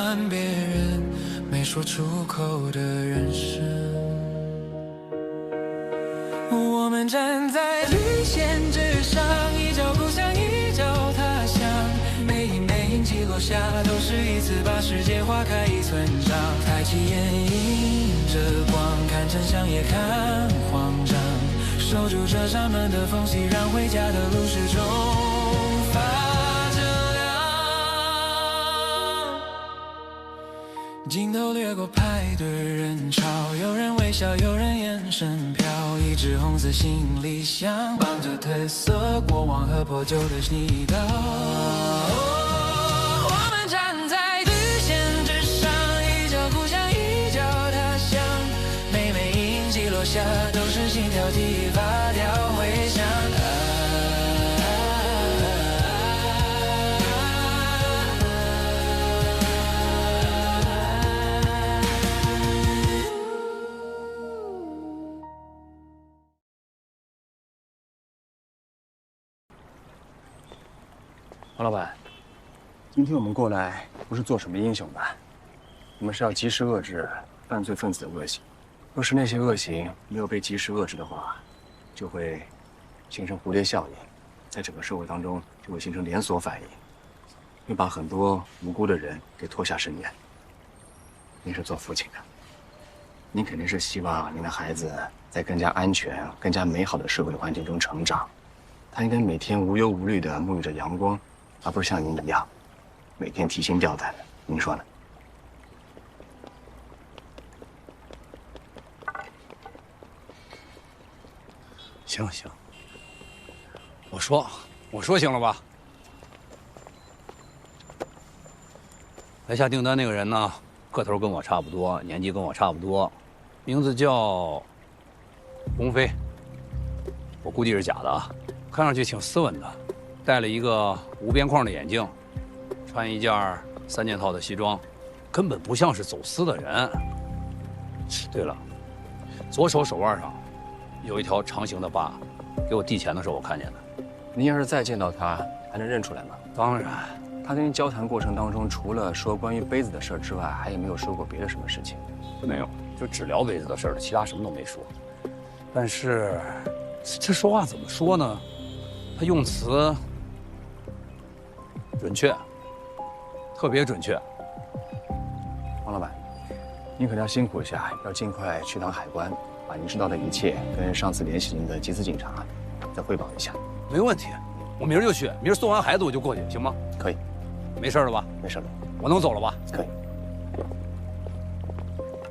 完别人没说出口的人生。我们站在绿线之上，一脚故乡一脚他乡，每一枚印记落下，都是一次把世界划开一寸长。抬起眼迎着光，看真相也看慌张，守住这扇门的缝隙，让回家的路始终发着亮。镜头掠过排队人潮，有人微笑，有人眼神飘，一支红色行李箱绑着褪色过往和破旧的泥道。我们站在绿线之上，一脚故乡一脚他乡，每枚印记落下，都是心跳激发掉回响。王老板，今天我们过来不是做什么英雄的，我们是要及时遏制犯罪分子的恶行。若是那些恶行没有被及时遏制的话，就会形成蝴蝶效应，在整个社会当中就会形成连锁反应，会把很多无辜的人给拖下深渊。您是做父亲的，您肯定是希望您的孩子在更加安全、更加美好的社会环境中成长，他应该每天无忧无虑地沐浴着阳光。而不是像您一样，每天提心吊胆的。您说呢？行，我说行了吧？来下订单那个人呢，个头跟我差不多，年纪跟我差不多，名字叫鸿飞。我估计是假的啊，看上去挺斯文的。戴了一个无边框的眼镜，穿一件3件套的西装，根本不像是走私的人。对了，左手手腕上有一条长形的疤，给我递钱的时候我看见的。您要是再见到他，还能认出来吗？当然，他跟您交谈过程当中，除了说关于杯子的事之外，还有没有说过别的什么事情？没有，就只聊杯子的事了，其他什么都没说。但是，这说话怎么说呢？他用词准确，特别准确。王老板，您可能要辛苦一下，要尽快去趟海关，把您知道的一切跟上次联系您的缉私警察再汇报一下。没问题，我明儿就去，明儿送完孩子我就过去，行吗？可以。没事了吧？没事了。我能走了吧？可以。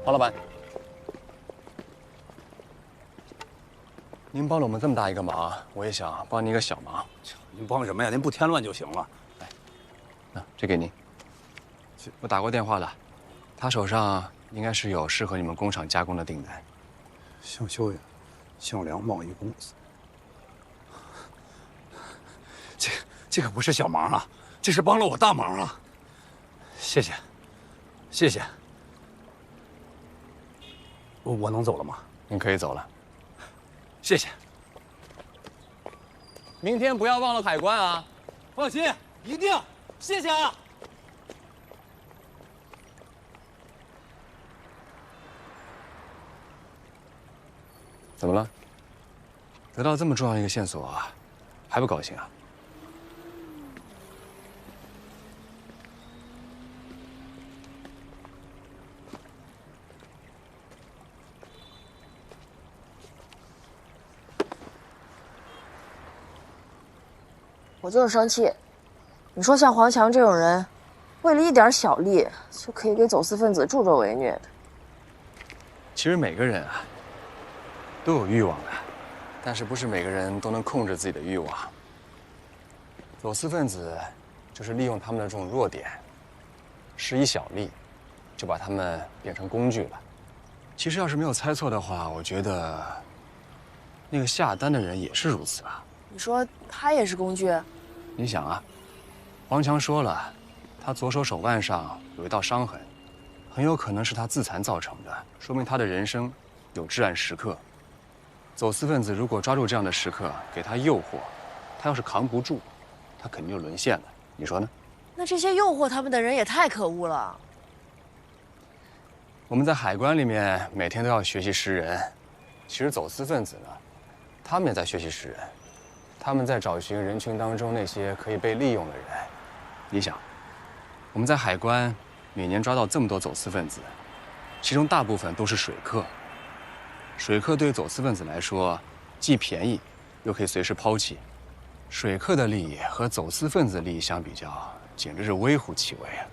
王老板，您帮了我们这么大一个忙，我也想帮您一个小忙。您帮什么呀？您不添乱就行了。这给您。我打过电话了，他手上应该是有适合你们工厂加工的订单。向修远，向良贸易公司。这可不是小忙啊，这是帮了我大忙啊！谢谢，谢谢。我能走了吗？您可以走了。谢谢。明天不要忘了海关啊！放心，一定。谢谢啊！怎么了？得到这么重要一个线索，还不高兴啊？我就是生气。你说像黄强这种人，为了一点小利就可以给走私分子助纣为虐的。其实每个人啊都有欲望的，但是不是每个人都能控制自己的欲望。走私分子就是利用他们的这种弱点，施以小利，就把他们变成工具了。其实要是没有猜错的话，我觉得那个下单的人也是如此吧。你说他也是工具？你想啊，黄强说了，他左手手腕上有一道伤痕，很有可能是他自残造成的，说明他的人生有至暗时刻。走私分子如果抓住这样的时刻，给他诱惑，他要是扛不住，他肯定就沦陷了。你说呢？那这些诱惑他们的人也太可恶了。我们在海关里面每天都要学习识人，其实走私分子呢，他们也在学习识人，他们在找寻人群当中那些可以被利用的人。你想，我们在海关每年抓到这么多走私分子，其中大部分都是水客。水客对于走私分子来说，既便宜，又可以随时抛弃。水客的利益和走私分子的利益相比较，简直是微乎其微啊！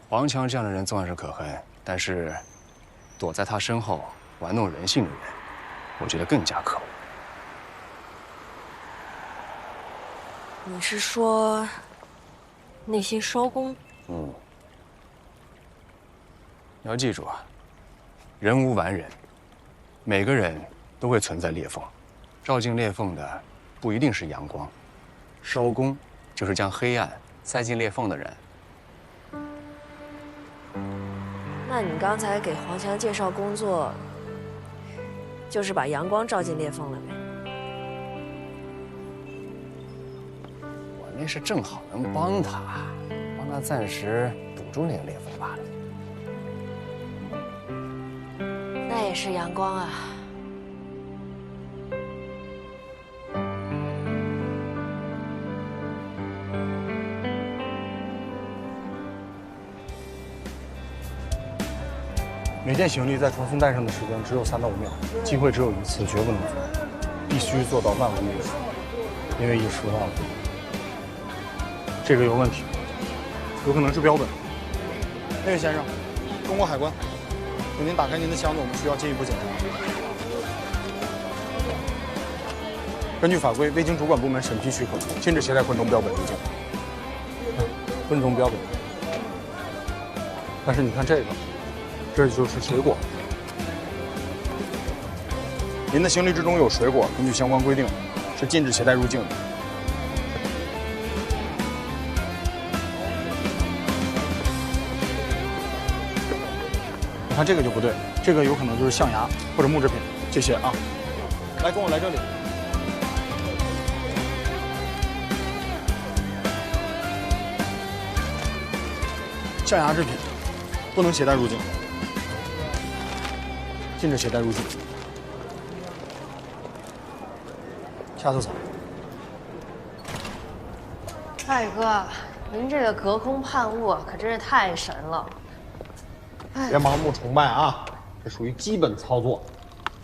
黄强这样的人纵然是可恨，但是躲在他身后玩弄人性的人，我觉得更加可恶。你是说那些烧工？嗯。你要记住啊，人无完人，每个人都会存在裂缝，照进裂缝的不一定是阳光，烧工就是将黑暗塞进裂缝的人。那你刚才给黄强介绍工作，就是把阳光照进裂缝了呗？我那是正好能帮他暂时堵住那个裂缝罢了。那也是阳光啊。每件行李在传送带上的时间只有3到5秒，机会只有一次，绝不能错，必须做到万无一失。因为一失忘了，这个有问题，有可能是标本。那位先生，中国海关，请您打开您的箱子，我们需要进一步检查。根据法规，未经主管部门审批许可，禁止携带昆虫标本入境。昆虫标本，但是你看这个。这就是水果。您的行李之中有水果，根据相关规定，是禁止携带入境的。你看这个就不对，这个有可能就是象牙或者木制品，这些啊。来，跟我来这里。象牙制品不能携带入境。禁止携带入境。下次草。大宇哥，您这个隔空判物可真是太神了。别盲目崇拜啊，这属于基本操作。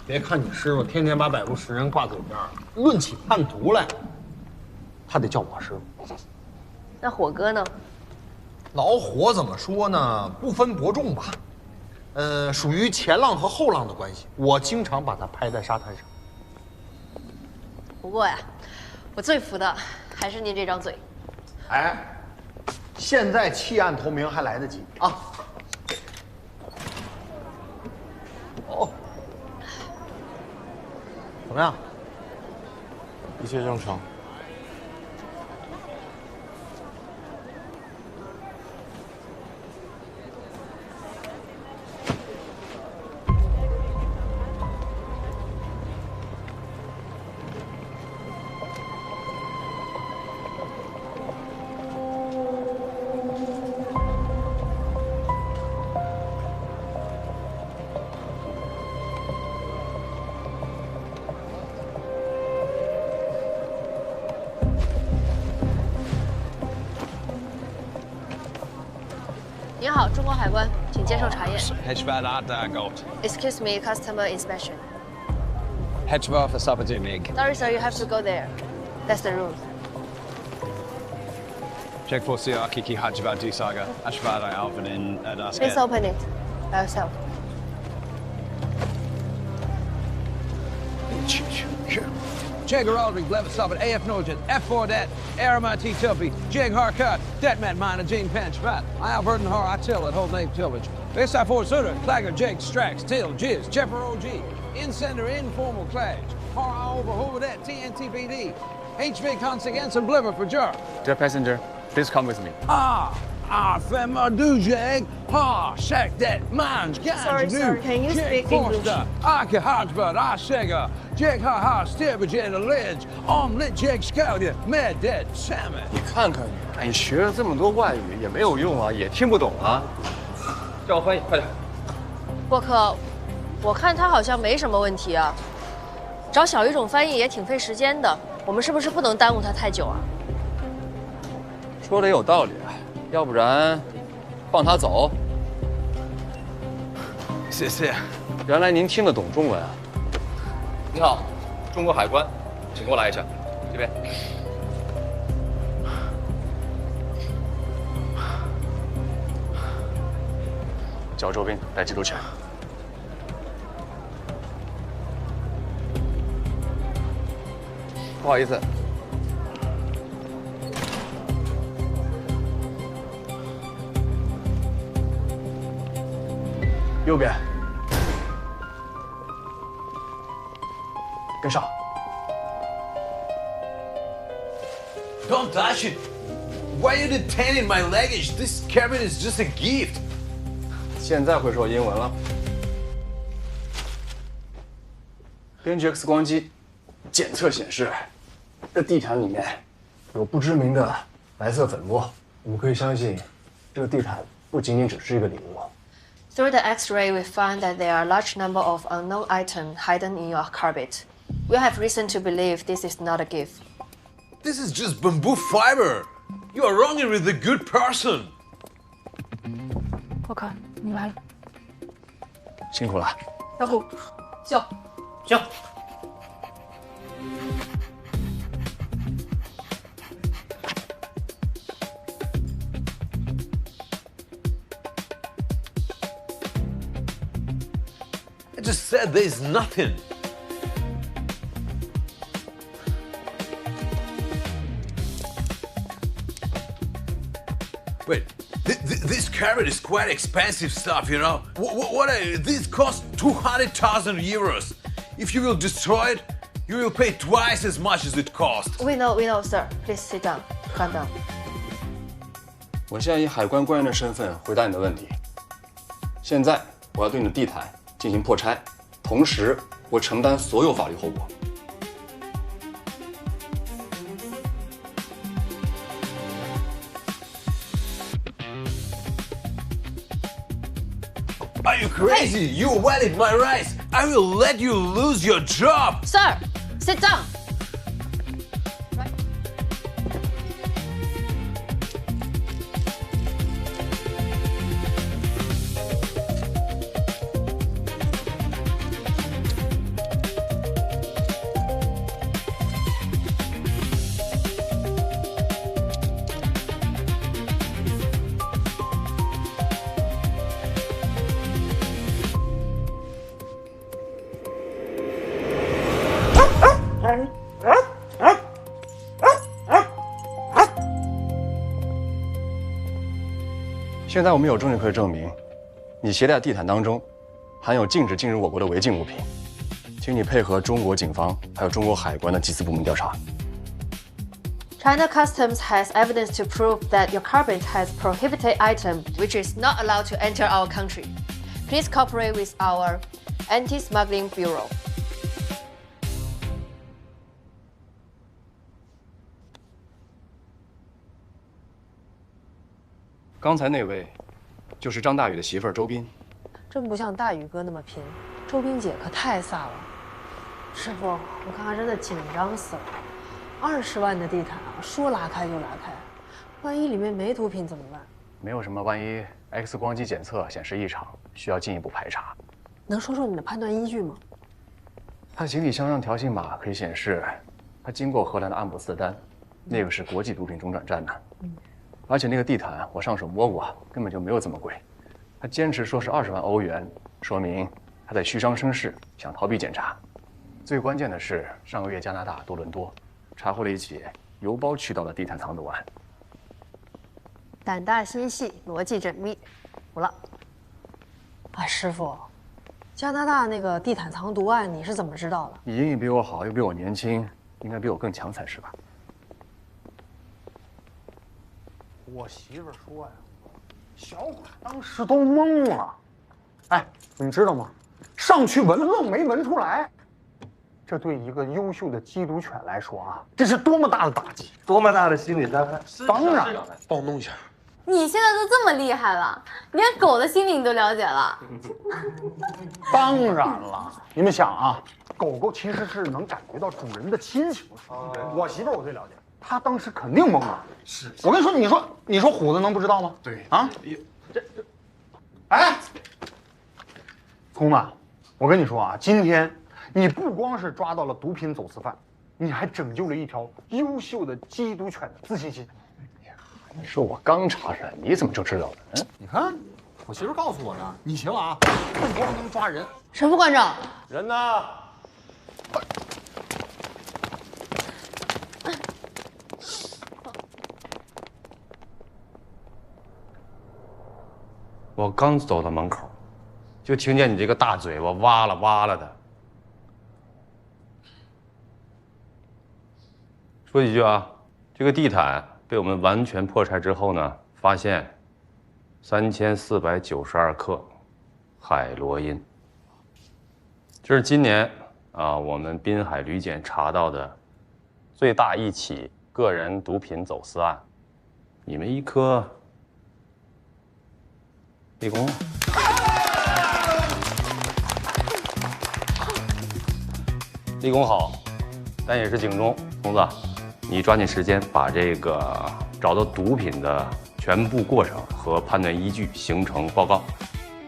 别看你师傅天天把百步识人挂嘴边，论起叛徒来，他得叫我师傅。那火哥呢？老火怎么说呢？不分伯仲吧。属于前浪和后浪的关系。我经常把他拍在沙滩上。不过呀，我最服的还是您这张嘴。哎，现在弃暗投明还来得及啊！哦，怎么样？一切正常。您好，中国海关，请接受查验。 Hedgevad Adagot. Excuse me, customer inspection. Hedgevad för Sabatimig. Sorry, sir, you have to go there. That's the rule. Check for Siakiki Hedgevad Disaga. Ashvad Alvin in Please open it by yourself. Jagger Aldrich, Levitt Sabat, AF Nugent, F4 Det, Arama T Tilby, Jag Harcut, Detmat Mina, Gene Pench, Pat, Alberton Har, I Till at Whole Name Tillage, SI4 Sutter, Clagger, Jag, Strax, Till, Jizz, Chepper OG, Incender, Informal Clash, Har over Hoover TNTPD, HV Consig, and Bliver for Jar. Dear passenger, please come with me. Femma du Jag, Shack that Mines, Sorry, sir, can you speak English? Aka Hodgebud, Shega, Jag Ha Stibbage and a Ledge, Lit Jag Scout, Mad Dead Salmon. 你看看你，你学了这么多外语也没有用啊，也听不懂啊。叫我翻译，快点。沃克，我看他好像没什么问题啊。找小语种翻译也挺费时间的，我们是不是不能耽误他太久啊？说的也有道理，要不然放他走。谢谢。原来您听得懂中文啊？你好，中国海关，请过来一下，这边。叫周斌带缉毒犬。不好意思。右边。跟上。Don't touch it! Why are you detaining my luggage? This cabin is just a gift. 现在会说英文了。根据 X 光机检测显示，这地毯里面有不知名的白色粉末。我们可以相信，这个地毯不仅仅只是一个礼物。Through the X-ray, we found that there are a large number of unknown items hidden in your carpet. We have reason to believe this is not a gift. This is just bamboo fiber. You are wronging with a good person. 沃克，你来了。辛苦了。小虎，笑。行。I just said there's nothing. Wait, this carpet is quite expensive stuff, you know? This costs 200,000 euros. If you will destroy it, you will pay twice as much as it cost. We know, sir. Please sit down. Calm down. 我现在以海关官员的身份回答你的问题。现在我要对你的地毯进行破拆，同时我承担所有法律后果。Are you crazy? You violated my rights. I will let you lose your job. Sir, sit down. Right. 现在我们有证据可以证明，你携带的地毯当中含有禁止进入我国的违禁物品，请你配合中国警方还有中国海关的缉私部门调查。China Customs has evidence to prove that your carpet has prohibited item which is not allowed to enter our country. Please cooperate with our Anti-Smuggling Bureau. 刚才那位，就是张大宇的媳妇儿周斌。真不像大宇哥那么拼，周斌姐可太飒了。师傅，我看他真的紧张死了。20万的地毯啊，说拉开就拉开，万一里面没毒品怎么办？没有什么，万一 X 光机检测显示异常，需要进一步排查。能说说你的判断依据吗？他行李箱上条形码可以显示，他经过荷兰的阿姆斯特丹，那个是国际毒品中转站呢。而且那个地毯我上手摸过，根本就没有这么贵。他坚持说是20万欧元，说明他在虚张声势，想逃避检查。最关键的是，上个月加拿大多伦多查获了一起邮包渠道的地毯藏毒案。胆大心细，逻辑缜密，服了。哎，师傅，加拿大那个地毯藏毒案你是怎么知道的？你英语比我好，又比我年轻，应该比我更强才是吧？我媳妇说呀，小马当时都懵了。哎，你知道吗？上去闻愣没闻出来。这对一个优秀的缉毒犬来说啊，这是多么大的打击，多么大的心理伤害！当然了，帮我弄一下。你现在都这么厉害了，连狗的心理你都了解了。当然了，你们想啊，狗狗其实是能感觉到主人的亲情。我媳妇儿我最了解，她当时肯定懵了。是，我跟你说，你说虎子能不知道吗？对啊，哎，聪子，我跟你说啊，今天你不光是抓到了毒品走私犯，你还拯救了一条优秀的缉毒犬的自信心。你说我刚查审，你怎么就知道了？嗯，你看，我媳妇告诉我的，你行啊，不光能抓人。神副馆长，人呢？我刚走到门口，就听见你这个大嘴巴哇啦哇啦的。说几句啊，这个地毯被我们完全破拆之后呢，发现3492克海洛因。这是今年我们滨海旅检查到的最大一起个人毒品走私案。你们一科立功了。立功好，但也是警钟。童子，你抓紧时间把这个找到毒品的全部过程和判断依据形成报告，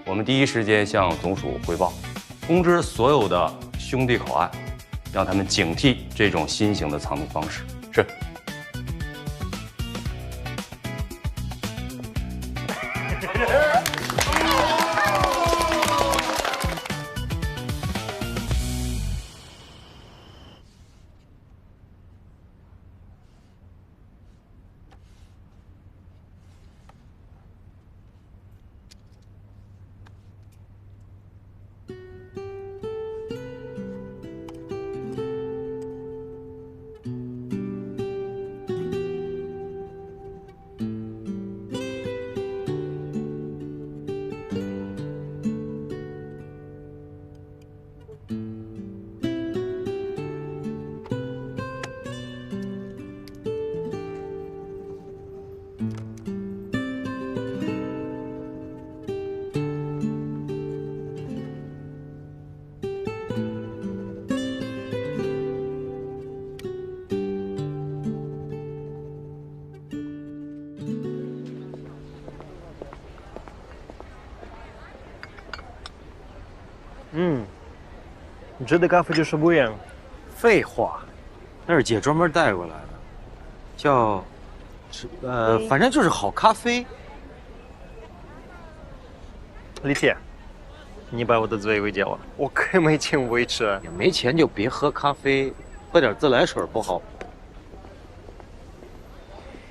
我们第一时间向总署汇报，通知所有的兄弟口岸，让他们警惕这种新型的藏毒方式。是。你这的咖啡就是不一样。废话，那是姐专门带过来的，叫反正就是好咖啡。李铁，你把我的嘴给戒了，我可没钱维持。也没钱就别喝咖啡，喝点自来水不好。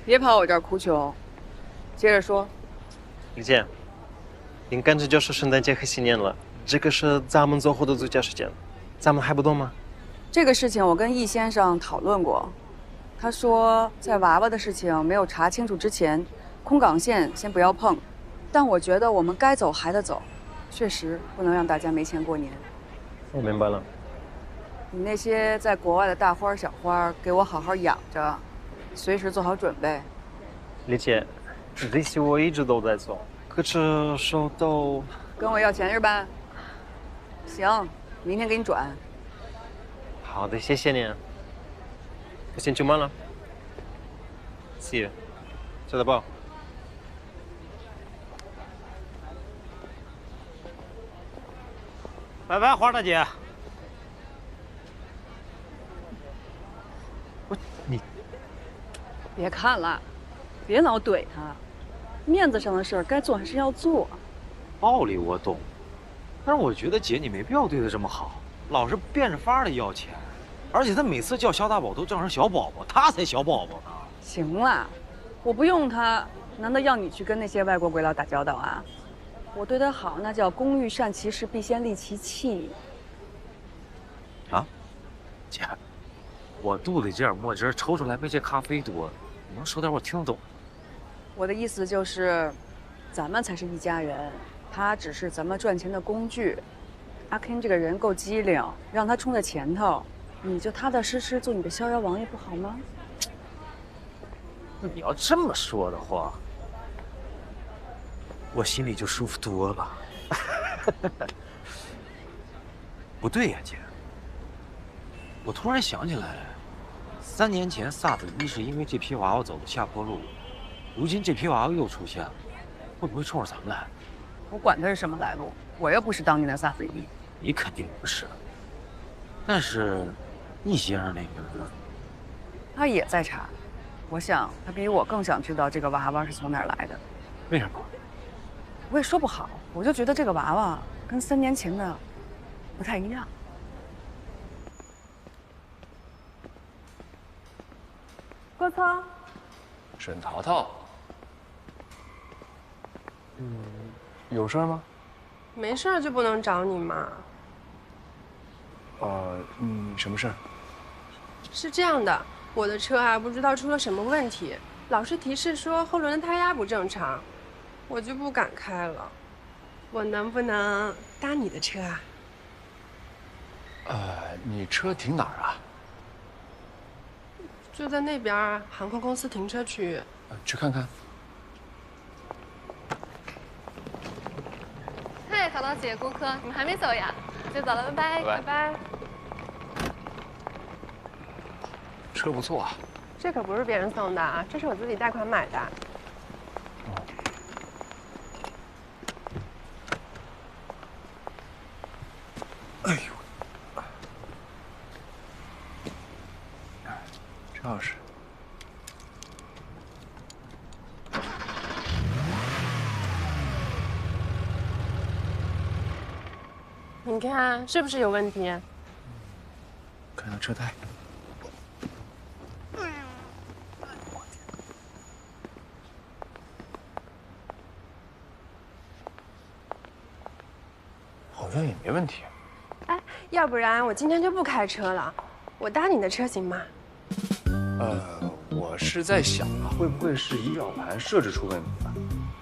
别跑我这儿哭穷，接着说。李姐，眼看着就是圣诞节和新年了，这个是咱们做后的最佳时间，咱们还不动吗？这个事情我跟易先生讨论过，他说在娃娃的事情没有查清楚之前，空港线先不要碰。但我觉得我们该走还得走，确实不能让大家没钱过年。我明白了。你那些在国外的大花小花，给我好好养着，随时做好准备。李姐，这些我一直都在做，可是手都……跟我要钱是吧？行，明天给你转。好的，谢谢你。我先出门了。See you。下次报。拜拜，花大姐。你别看了，别老怼他，面子上的事儿该做还是要做。道理我懂，但是我觉得姐你没必要对他这么好，老是变着法儿的要钱，而且他每次叫肖大宝都叫成小宝宝，他才小宝宝呢。行了，我不用他，难道要你去跟那些外国鬼佬打交道啊？我对他好，那叫工欲善其事，必先利其器。啊，姐，我肚里这点墨汁抽出来没这咖啡多，你能说点我听得懂？我的意思就是，咱们才是一家人，他只是咱们赚钱的工具。阿 Ken 这个人够机灵，让他冲在前头，你就踏踏实实做你的逍遥王爷不好吗？那你要这么说的话，我心里就舒服多了。不对呀，姐，我突然想起来，3年前萨子一是因为这批娃娃走的下坡路，如今这批娃娃又出现了，会不会冲着咱们来？我管他是什么来路，我又不是当年的萨子一。你肯定不是，但是易先生那边他也在查，我想他比我更想知道这个娃娃是从哪儿来的。为什么？我也说不好，我就觉得这个娃娃跟3年前的不太一样。郭聪，沈淘淘，有事吗？没事儿就不能找你吗？什么事儿？是这样的，我的车啊，不知道出了什么问题，老师提示说后轮的胎压不正常，我就不敢开了。我能不能搭你的车啊？你车停哪儿啊？就在那边航空公司停车区。去看看。嗨，淘淘姐、顾客，你们还没走呀？就走了，拜拜，拜拜。车不错啊。这可不是别人送的啊，这是我自己贷款买的。哎呦，这钥匙。你看是不是有问题？看下车胎。好像也没问题。哎，要不然我今天就不开车了，我搭你的车行吗？我是在想啊，会不会是仪表盘设置出问题了？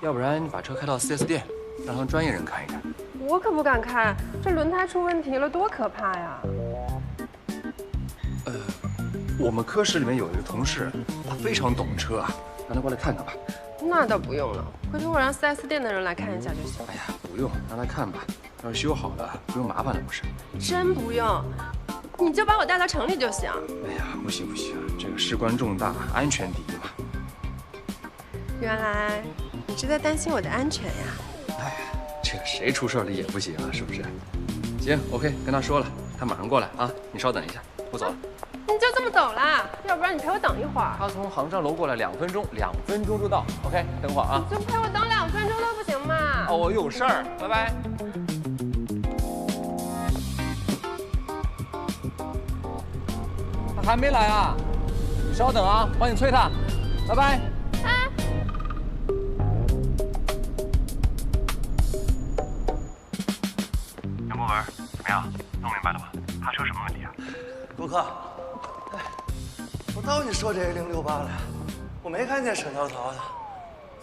要不然你把车开到4S店，让他们专业人看一看。我可不敢开，这轮胎出问题了，多可怕呀！我们科室里面有一个同事，他非常懂车啊，让他过来看看吧。那倒不用了，回头我让4S店的人来看一下就行。哎呀，不用，让他看吧。要是修好了，不用麻烦了不是？真不用，你就把我带到城里就行。哎呀，不行不行，这个事关重大，安全第一嘛。原来你是在担心我的安全呀？哎呀，这个谁出事了也不行啊，是不是？行 ，OK， 跟他说了，他马上过来啊，你稍等一下，我走了。你就这么走了？要不然你陪我等一会儿。他从航站楼过来2分钟，2分钟就到。OK， 等会儿啊。你就陪我等2分钟都不行吗？哦，我有事儿，拜拜。他还没来啊？你稍等啊，帮你催他。拜拜。杨博文，怎么样？弄明白了吗？他车什么问题啊？顾客，哎，我道你说这1068了，我没看见沈淘淘的，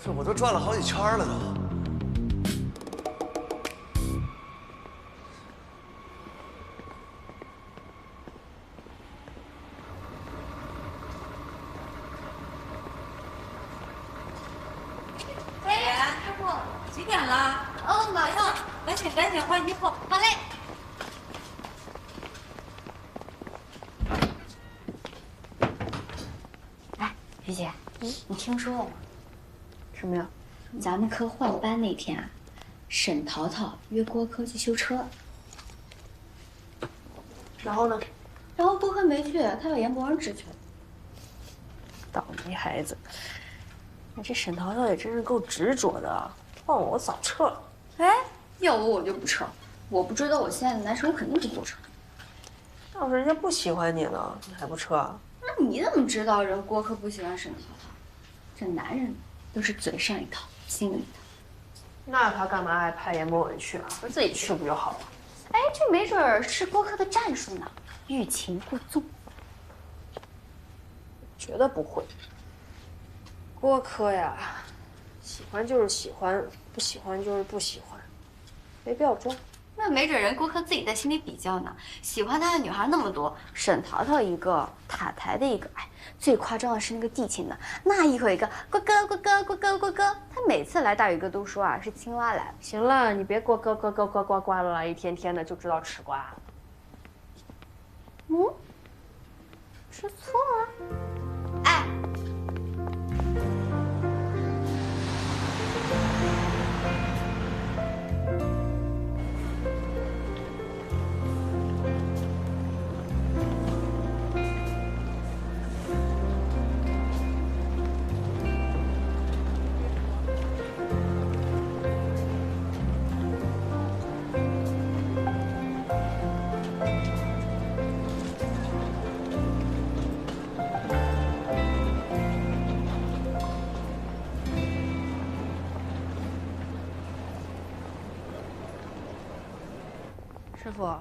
这我都转了好几圈了都。师傅，几点了？哦，马上，赶紧换衣服。好嘞。哎，于姐，你听说了吗？什么呀？咱们科换班那天啊，沈淘淘约郭科去修车。然后呢？然后郭科没去，他把严博文支去了。倒霉孩子！哎，这沈淘淘也真是够执着的，换我早撤了。哎，要我就不撤，我不追到我心爱的男神，我肯定就不撤。要是人家不喜欢你呢，你还不撤？那你怎么知道人郭科不喜欢沈淘淘？这男人都是嘴上一套，心里一套。那他干嘛还派严博文去啊？他自己去不就好了？哎，这没准儿是郭科的战术呢，欲擒故纵。觉得不会。郭科呀，喜欢就是喜欢，不喜欢就是不喜欢，没必要装。那没准人顾客自己在心里比较呢。喜欢他的女孩那么多，沈淘淘一个，塔台的一个，哎，最夸张的是那个地勤的，那一口一个郭哥郭哥郭哥郭哥，他每次来大宇哥都说啊是青蛙来了。行了，你别郭哥郭哥呱呱呱了，一天天的就知道吃瓜。嗯，吃醋了？哎。师傅，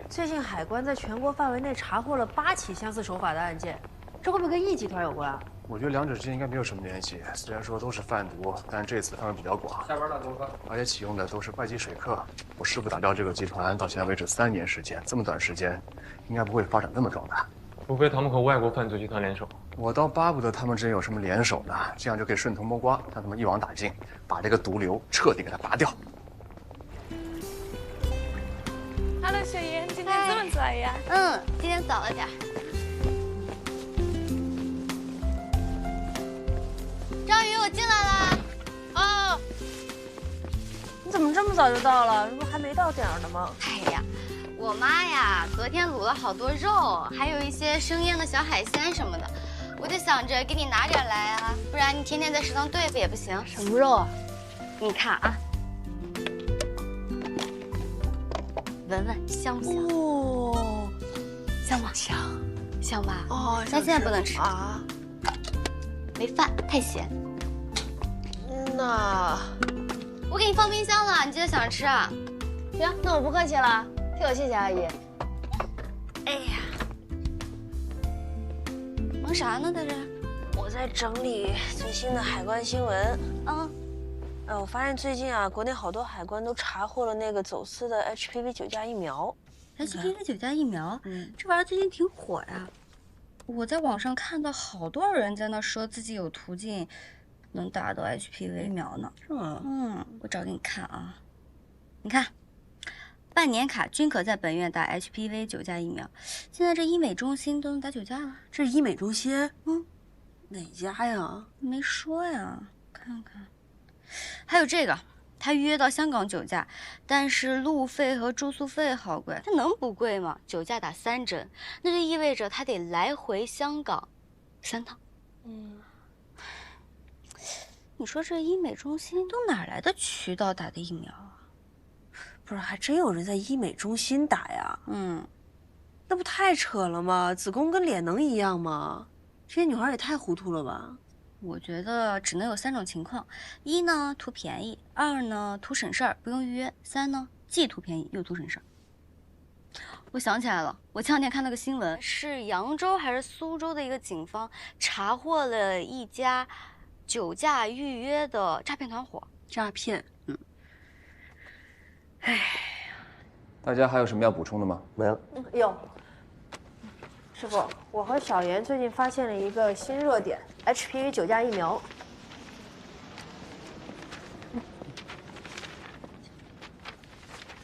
最近海关在全国范围内查获了8起相似手法的案件，这会不会跟易集团有关？我觉得两者之间应该没有什么联系。虽然说都是贩毒，但这次范围比较广。下班了，东哥。而且启用的都是外籍水客。我师傅打掉这个集团到现在为止3年时间，这么短时间，应该不会发展那么壮大。除非他们和外国犯罪集团联手。我倒巴不得他们之间有什么联手呢，这样就可以顺藤摸瓜，让他们一网打尽，把这个毒瘤彻底给它拔掉。Hello， 小妍，今天这么早呀？今天早了点。张宇，我进来啦。哦。你怎么这么早就到了？这不还没到点儿呢吗？哎呀，我妈呀，昨天卤了好多肉，还有一些生腌的小海鲜什么的，我就想着给你拿点来啊，不然你天天在食堂对付也不行。什么肉啊？你看啊。闻闻香不香？哦，香吗？香，香吧？哦，但现在不能吃啊，没饭，太咸。那我给你放冰箱了，你记得想着吃啊。行，那我不客气了，替我谢谢阿姨。哎呀，忙啥呢，在这？我在整理最新的海关新闻。我发现最近啊，国内好多海关都查获了那个走私的 HPV9+疫苗。HPV9+疫苗，这玩意儿最近挺火呀。我在网上看到好多人在那说自己有途径能打到 HPV 疫苗呢。是吗？我找给你看啊。你看，半年卡均可在本院打 HPV9+疫苗。现在这医美中心都能打9+了。这是医美中心？哪家呀？没说呀，看看。还有这个，他预约到香港9+，但是路费和住宿费好贵，他能不贵吗？9+打3针，那就意味着他得来回香港3趟。你说这医美中心都哪来的渠道打的疫苗啊？不是，还真有人在医美中心打呀？那不太扯了吗？子宫跟脸能一样吗？这些女孩也太糊涂了吧！我觉得只能有3种情况：一呢图便宜，2呢图省事儿不用预约，3呢既图便宜又图省事儿。我想起来了，我前2天看那个新闻，是扬州还是苏州的一个警方查获了一家9+预约的诈骗团伙。诈骗？大家还有什么要补充的吗？没了。有。师傅，我和小妍最近发现了一个新热点 ，HPV9+疫苗。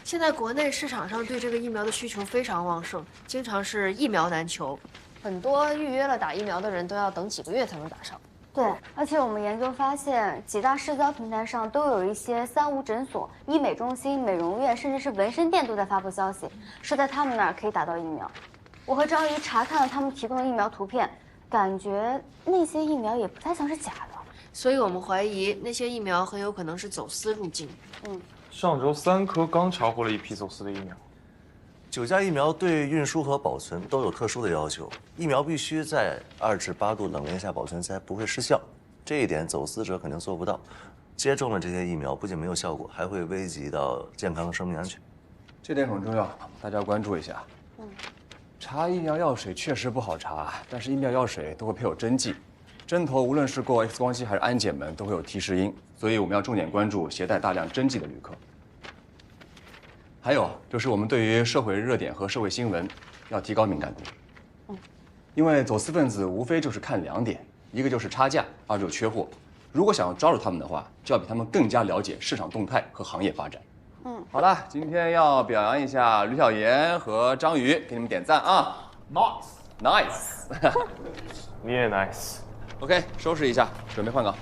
现在国内市场上对这个疫苗的需求非常旺盛，经常是疫苗难求，很多预约了打疫苗的人都要等几个月才能打上。对，而且我们研究发现，几大社交平台上都有一些3无诊所、医美中心、美容院，甚至是纹身店都在发布消息，说在他们那儿可以打到疫苗。我和张瑜查看了他们提供的疫苗图片，感觉那些疫苗也不太像是假的，所以我们怀疑那些疫苗很有可能是走私入境。上周3科刚查获了一批走私的疫苗。9+疫苗对运输和保存都有特殊的要求，疫苗必须在2至8度冷链下保存才不会失效，这一点走私者肯定做不到。接种了这些疫苗不仅没有效果，还会危及到健康和生命安全。这点很重要，大家关注一下。查疫苗药水确实不好查，但是疫苗药水都会配有针剂，针头无论是过 X 光机还是安检门都会有提示音，所以我们要重点关注携带大量针剂的旅客。还有就是我们对于社会热点和社会新闻要提高敏感度。因为走私分子无非就是看2点，一个就是差价，二就是缺货。如果想要抓住他们的话，就要比他们更加了解市场动态和行业发展。好了，今天要表扬一下吕小妍和张宇，给你们点赞啊 ！Nice， 你也 nice。OK， 收拾一下，准备换岗。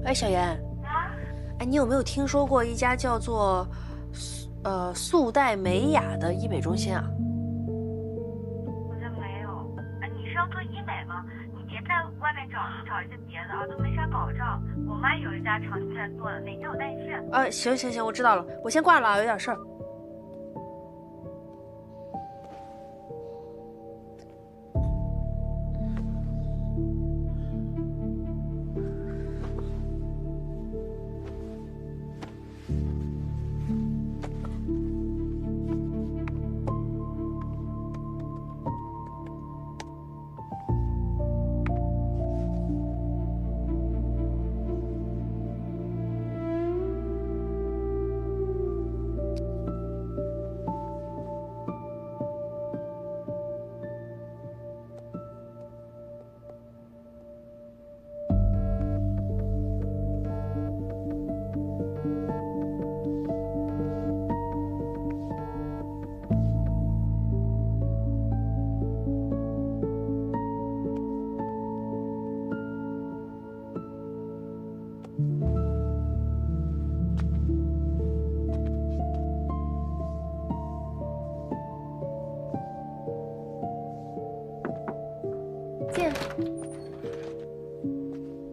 哎，小妍，哎，你有没有听说过一家叫做素黛美雅的医美中心啊？好像没有。哎，你是要做医美吗？你别在外面找一些别的啊，都没啥保障。我妈有一家长期在做的，哪天我带你去。行，我知道了，我先挂了啊，有点事儿。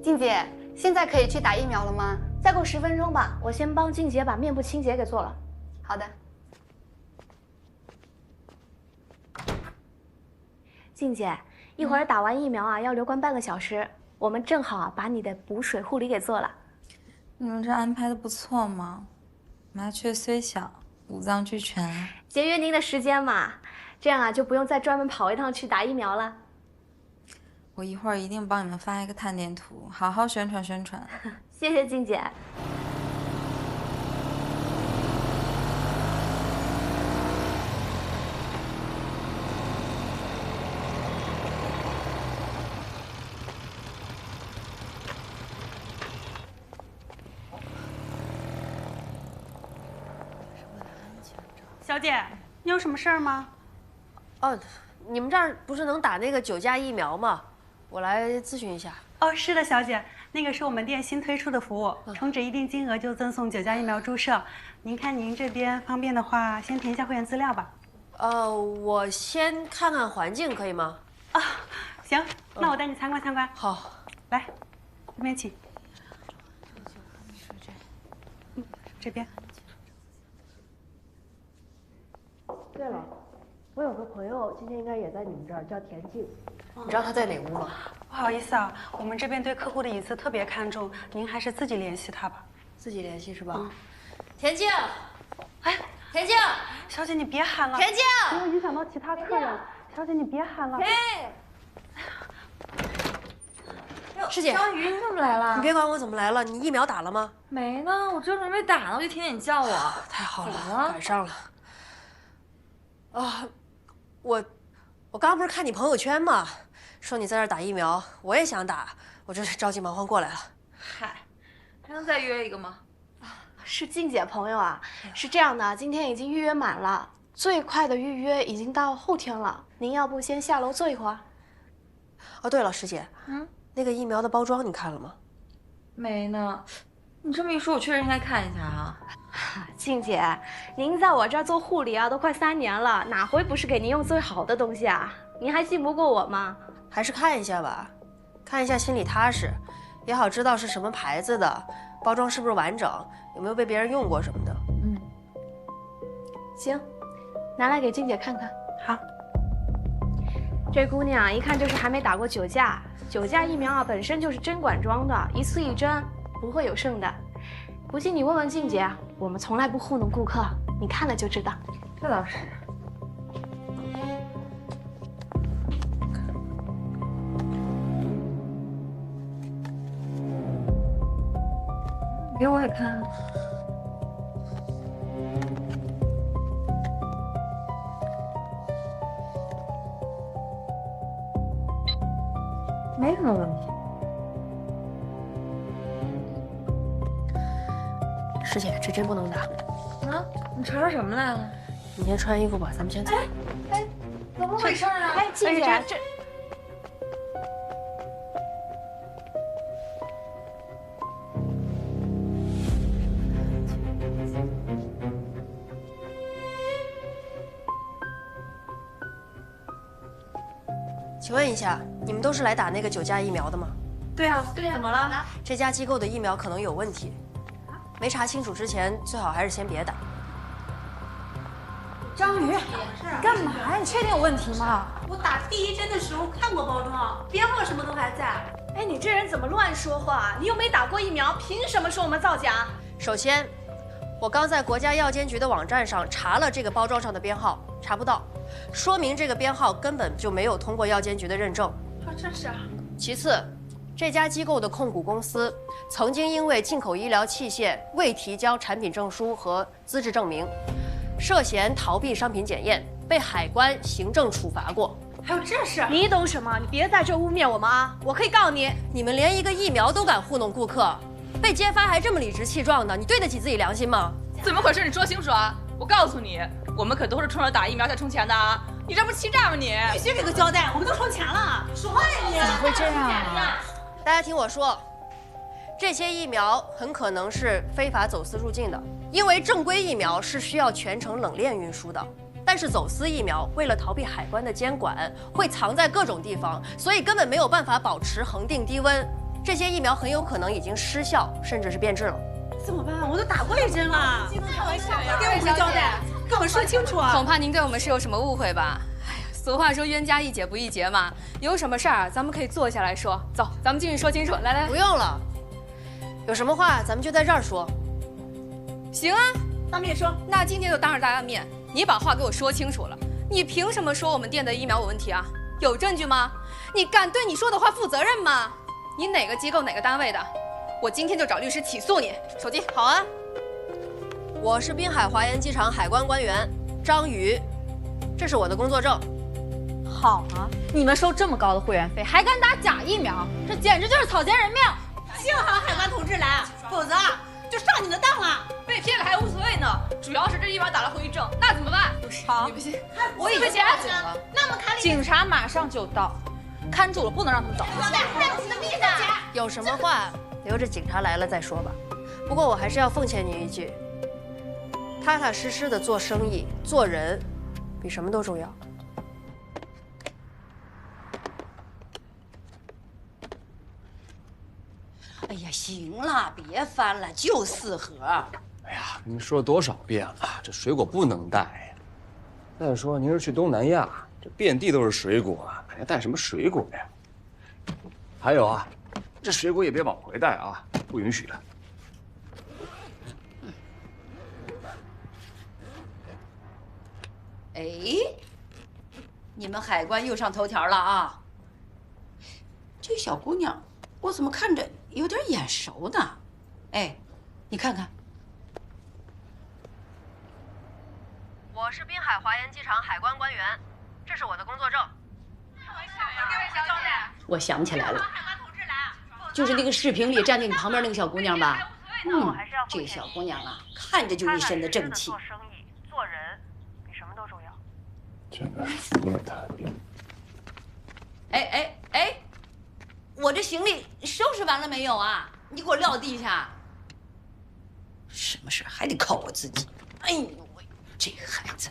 静姐，现在可以去打疫苗了吗？再过10分钟吧，我先帮静姐把面部清洁给做了。好的。静姐，一会儿打完疫苗啊，要留观半个小时。我们正好把你的补水护理给做了。你们这安排的不错嘛，麻雀虽小，五脏俱全。节约您的时间嘛，这样啊就不用再专门跑一趟去打疫苗了。我一会儿一定帮你们发一个探店图，好好宣传宣传。谢谢静姐。小姐，你有什么事儿吗？哦，你们这儿不是能打那个9价疫苗吗？我来咨询一下。哦，是的，小姐，那个是我们店新推出的服务，充值一定金额就赠送9价疫苗注射。您看您这边方便的话，先填一下会员资料吧。我先看看环境，可以吗？啊，行，那我带你参观参观。好，来，这边请。这边。对了，我有个朋友今天应该也在你们这儿，叫田静，你知道他在哪屋吗？不好意思啊，我们这边对客户的隐私特别看重，您还是自己联系他吧。自己联系是吧？田静，哎，田静，小姐你别喊了，田静，不要影响到其他客人。小姐你别喊了。师姐，张宇，你怎么来了？你别管我怎么来了，你疫苗打了吗？没呢，我正准备打呢，我就听见你叫我。太好了，怎么了？赶上了。啊，我刚不是看你朋友圈嘛，说你在这儿打疫苗，我也想打，我这着急忙慌过来了。嗨，还能再约一个吗？是静姐朋友啊，是这样的，今天已经预约满了，最快的预约已经到后天了。您要不先下楼坐一会儿？哦，对了，师姐，那个疫苗的包装你看了吗？没呢。你这么一说，我确实应该看一下啊。静姐，您在我这儿做护理啊，都快3年了，哪回不是给您用最好的东西啊？您还信不过我吗？还是看一下吧，看一下心里踏实。也好知道是什么牌子的，包装是不是完整，有没有被别人用过什么的。嗯，行，拿来给静姐看看。好。这姑娘一看就是还没打过酒驾，酒驾疫苗啊本身就是针管装的，一次一针，不会有剩的。不信你问问静姐，我们从来不糊弄顾客，你看了就知道。这倒是。给我也看。没什么问题。师姐，这针不能打。啊？你查出什么来了？你先穿衣服吧，咱们先走。哎，怎么回事啊？哎，静姐，这。请问一下，你们都是来打那个酒驾疫苗的吗？对啊，对啊，怎么了？这家机构的疫苗可能有问题，没查清楚之前，最好还是先别打。张宇，你干嘛呀？你确定有问题吗？我打第一针的时候看过包装，编号什么都还在。哎，你这人怎么乱说话？你又没打过疫苗，凭什么说我们造假？首先，我刚在国家药监局的网站上查了这个包装上的编号，查不到，说明这个编号根本就没有通过药监局的认证。真是。其次，这家机构的控股公司曾经因为进口医疗器械未提交产品证书和资质证明，涉嫌逃避商品检验，被海关行政处罚过。还有这事？你懂什么？你别在这污蔑我们啊！我可以告你。你们连一个疫苗都敢糊弄顾客，被揭发还这么理直气壮的，你对得起自己良心吗？怎么回事？你说清楚啊！我告诉你，我们可都是冲着打疫苗才充钱的啊！你这不欺诈吗你？必须给个交代，我们都充钱了，说话呀你！怎么会这样啊？大家听我说，这些疫苗很可能是非法走私入境的，因为正规疫苗是需要全程冷链运输的，但是走私疫苗为了逃避海关的监管，会藏在各种地方，所以根本没有办法保持恒定低温。这些疫苗很有可能已经失效，甚至是变质了。怎么办？我都打过一针了。这能开玩笑呀？给我们交代，跟我们说清楚啊！恐怕您对我们是有什么误会吧？哎呀，俗话说冤家宜解不宜结嘛，有什么事儿咱们可以坐下来说。走，咱们进去说清楚。来来，不用了，有什么话咱们就在这儿说。行啊，当面说。那今天就当着大家的面，你把话给我说清楚了。你凭什么说我们店的疫苗有问题啊？有证据吗？你敢对你说的话负责任吗？你哪个机构哪个单位的？我今天就找律师起诉你。手机。好啊，我是滨海华研机场海关官员张宇，这是我的工作证。好啊，你们收这么高的会员费，还敢打假疫苗，这简直就是草菅人命！幸好海关同志来，否则就上你的当了。被骗了还无所谓呢，主要是这疫苗打了后遗症，那怎么办？好，你不信？我已经报警了，那么卡里警察马上就到，看住了，不能让他们走。带我们的密的。有什么话留着警察来了再说吧。不过我还是要奉劝你一句，踏踏实实的做生意、做人，比什么都重要。哎呀，行了，别翻了，就4盒。哎呀，跟您说了多少遍了，这水果不能带呀。再说您是去东南亚，这遍地都是水果，还带什么水果呀？还有啊，这水果也别往回带啊，不允许的。哎，你们海关又上头条了啊！这小姑娘，我怎么看着有点眼熟呢？哎，你看看。我是滨海华研机场海关官员，这是我的工作证。我想起来了，就是那个视频里站在你旁边那个小姑娘吧？这个小姑娘啊，看着就一身的正气。做生意、做人，比什么都重要。真的服了他。哎，我这行李收拾完了没有啊？你给我撂地下。什么事还得靠我自己。哎呦喂，这孩子。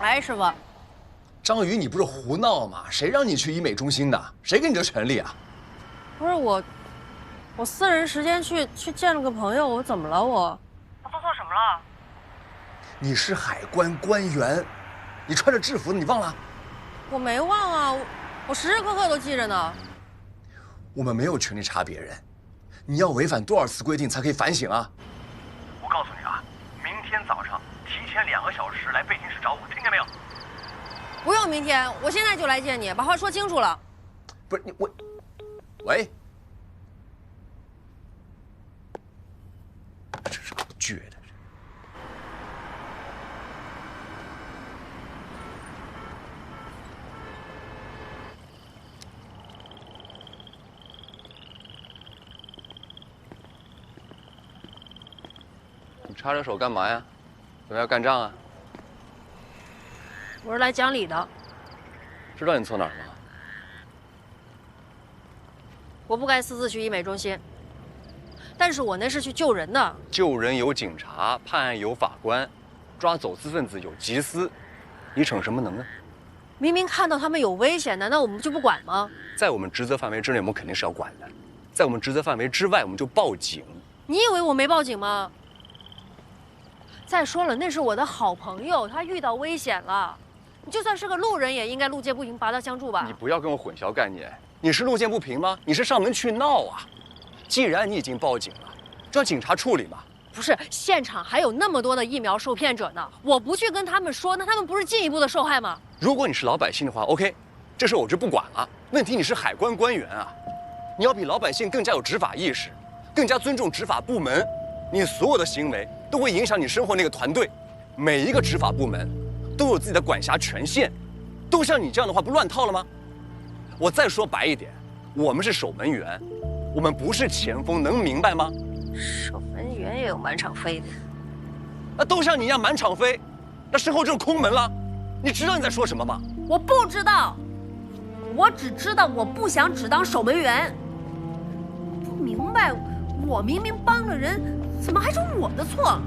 来，师傅。张宇，你不是胡闹吗？谁让你去医美中心的？谁给你这权利啊？不是我私人时间去见了个朋友，我怎么了我做错什么了？你是海关官员，你穿着制服的，你忘了？我没忘啊，我时时刻刻都记着呢。我们没有权利查别人，你要违反多少次规定才可以反省啊？我告诉你啊，明天早上提前2个小时来北京市找我，听见没有？不用明天，我现在就来见你，把话说清楚了。不是你我，喂，这是够倔的。你插着手干嘛呀？怎么要干仗啊？我是来讲理的。知道你错哪儿吗？我不该私自去医美中心，但是我那是去救人的。救人有警察，判案有法官，抓走私分子有缉私，你逞什么能啊？明明看到他们有危险，难道我们就不管吗？在我们职责范围之内，我们肯定是要管的；在我们职责范围之外，我们就报警。你以为我没报警吗？再说了，那是我的好朋友，他遇到危险了。你就算是个路人，也应该路见不平拔刀相助吧？你不要跟我混淆概念。你是路见不平吗？你是上门去闹啊！既然你已经报警了，就让警察处理嘛。不是，现场还有那么多的疫苗受骗者呢，我不去跟他们说，那他们不是进一步的受害吗？如果你是老百姓的话 ，OK， 这事我就不管了。问题你是海关官员啊，你要比老百姓更加有执法意识，更加尊重执法部门。你所有的行为都会影响你生活那个团队，每一个执法部门都有自己的管辖权限，都像你这样的话，不乱套了吗？我再说白一点，我们是守门员，我们不是前锋，能明白吗？守门员也有满场飞的，那都像你一样满场飞，那身后就是空门了。你知道你在说什么吗？我不知道，我只知道我不想只当守门员。不明白，我明明帮了人，怎么还是我的错？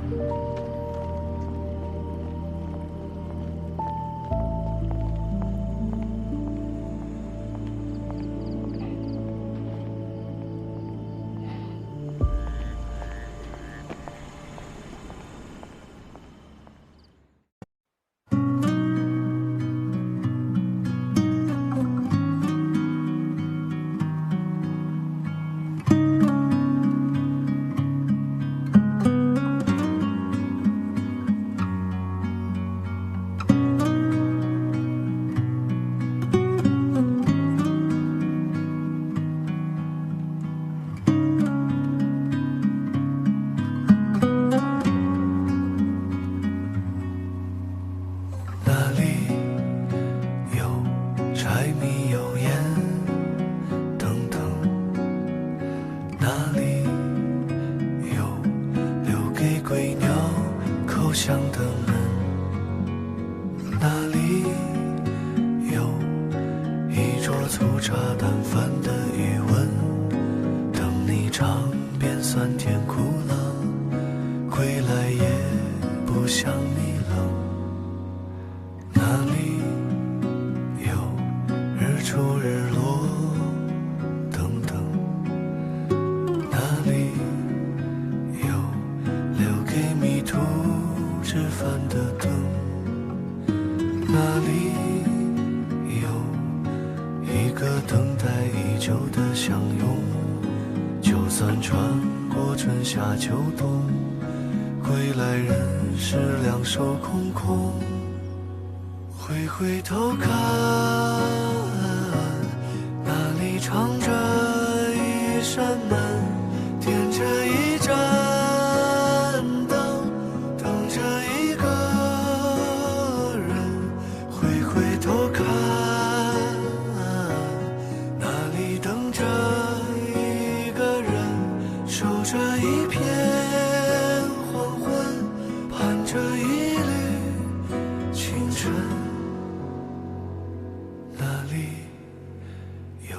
回头看，那里藏着一扇门，点着一盏灯，等着一个人。回头看，那里等着一个人，守着一片黄昏，盼着一缕清晨。那里有